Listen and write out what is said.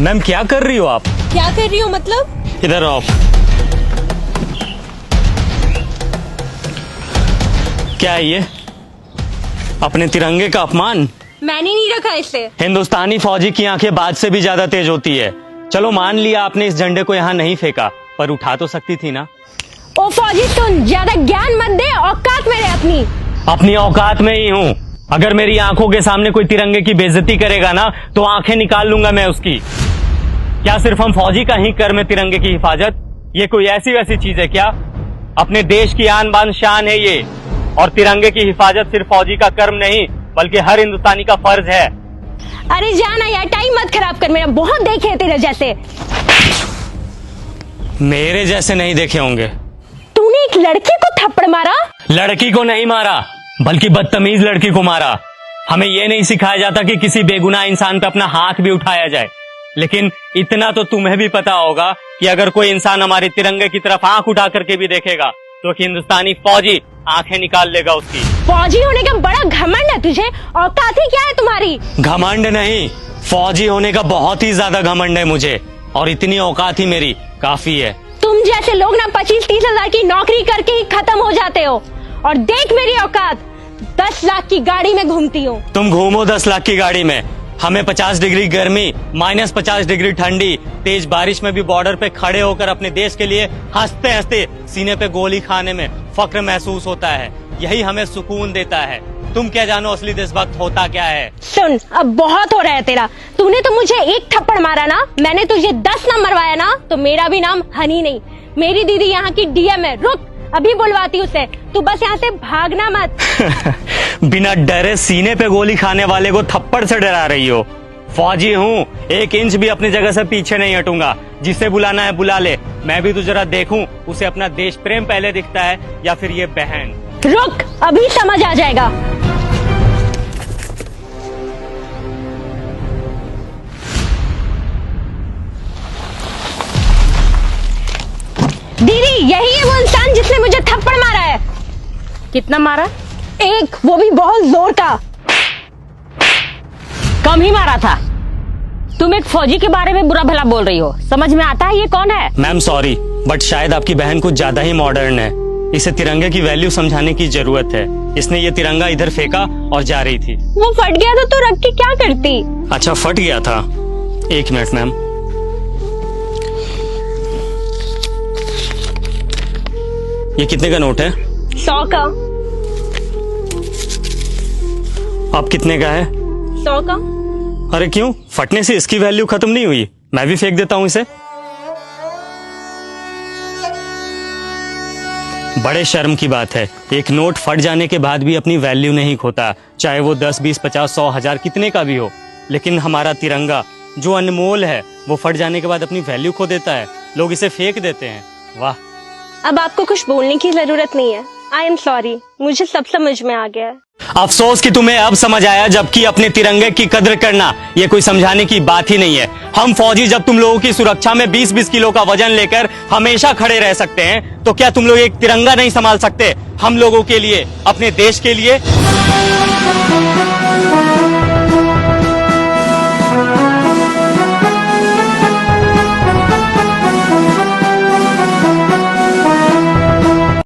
Ma'am क्या कर रही हो आप? क्या कर रही हो मतलब? इधर आओ। क्या है ये? अपने तिरंगे का अपमान। मैंने नहीं रखा इसे। हिंदुस्तानी फौजी की आंखें बाज से भी ज्यादा तेज होती है। चलो मान लिया आपने इस झंडे को यहाँ नहीं फेंका, पर उठा तो सकती थी ना। ओ फौजी सुन, ज्यादा ज्ञान मत दे, औकात में रह अपनी। अपनी औकात में ही हूँ। अगर मेरी आंखों के सामने कोई तिरंगे की बेइज्जती करेगा ना तो आंखें निकाल लूंगा मैं उसकी। क्या सिर्फ हम फौजी का ही कर्म है तिरंगे की हिफाजत? ये कोई ऐसी वैसी चीज है क्या? अपने देश की आन बान शान है ये, और तिरंगे की हिफाजत सिर्फ फौजी का कर्म नहीं बल्कि हर हिंदुस्तानी का फर्ज है। अरे जाना यार, टाइम मत खराब कर मेरा, बहुत देखे हैं तेरे जैसे। मेरे जैसे नहीं देखे होंगे। तूने एक लड़की को थप्पड़ मारा? लड़की को नहीं मारा, बल्कि बदतमीज लड़की को मारा। हमें यह नहीं सिखाया जाता कि किसी बेगुनाह इंसान पे अपना हाथ भी उठाया जाए, लेकिन इतना तो तुम्हें भी पता होगा कि अगर कोई इंसान हमारे तिरंगे की तरफ आंख उठा करके भी देखेगा तो हिंदुस्तानी फौजी आंखें निकाल लेगा उसकी। फौजी होने का बड़ा घमंड है तुझे, औकात ही क्या है तुम्हारी? घमंड नहीं, फौजी होने का बहुत ही ज्यादा घमंड है मुझे, और इतनी औकात ही मेरी काफी है। तुम जैसे लोग ना 25-30 हजार की नौकरी करके ही खत्म हो जाते हो, और देख मेरी औकात, 10 लाख की गाड़ी में घूमती हूँ। तुम घूमो 10 लाख की गाड़ी में, हमें 50 डिग्री गर्मी, -50 डिग्री ठंडी, तेज बारिश में भी बॉर्डर पे खड़े होकर अपने देश के लिए हंसते हंसते सीने पे गोली खाने में फक्र महसूस होता है। यही हमें सुकून देता है। तुम क्या जानो असली देशभक्त होता क्या है? सुन, अब बहुत हो रहा है तेरा। तूने तो मुझे एक थप्पड़ मारा ना, मैंने तुझे 10 ना मरवाया ना तो मेरा भी नाम हनी नहीं। मेरी दीदी यहाँ की डीएम है, रुक अभी बुलवाती उसे। तू बस यहाँ से भागना मत। बिना डरे सीने पे गोली खाने वाले को थप्पड़ से डरा रही हो? फौजी हूँ, 1 इंच भी अपनी जगह से पीछे नहीं हटूंगा। जिसे बुलाना है बुला ले, मैं भी तो जरा देखूं उसे अपना देश प्रेम पहले दिखता है या फिर ये बहन। रुक, अभी समझ आ जाएगा। दीदी, यही है वो इंसान जिसने मुझे थप्पड़ मारा है। कितना मारा? एक, वो भी बहुत जोर का। कम ही मारा था। तुम एक फौजी के बारे में बुरा भला बोल रही हो, समझ में आता है ये कौन है? मैम सॉरी, बट शायद आपकी बहन कुछ ज्यादा ही मॉडर्न है। इसे तिरंगे की वैल्यू समझाने की जरूरत है। इसने ये तिरंगा इधर फेंका और जा रही थी। वो फट गया तो तू रख के क्या करती? अच्छा फट गया था, 1 मिनट मैम। ये कितने का नोट है? 100 का। अब कितने का है? 100 का। अरे क्यों, फटने से इसकी वैल्यू खत्म नहीं हुई? मैं भी फेंक देता हूँ इसे। बड़े शर्म की बात है, एक नोट फट जाने के बाद भी अपनी वैल्यू नहीं खोता, चाहे वो 10, 20, 50, 100, 1000 कितने का भी हो। लेकिन हमारा तिरंगा जो अनमोल है वो फट जाने के बाद अपनी वैल्यू खो देता है। लोग इसे फेंक देते हैं। वाह। अब आपको कुछ बोलने की जरूरत नहीं है। आई एम सॉरी, मुझे सब समझ में आ गया है। अफसोस कि तुम्हें अब समझ आया, जबकि अपने तिरंगे की कद्र करना ये कोई समझाने की बात ही नहीं है। हम फौजी जब तुम लोगों की सुरक्षा में 20-20 किलो का वजन लेकर हमेशा खड़े रह सकते हैं, तो क्या तुम लोग एक तिरंगा नहीं संभाल सकते हम लोगों के लिए, अपने देश के लिए?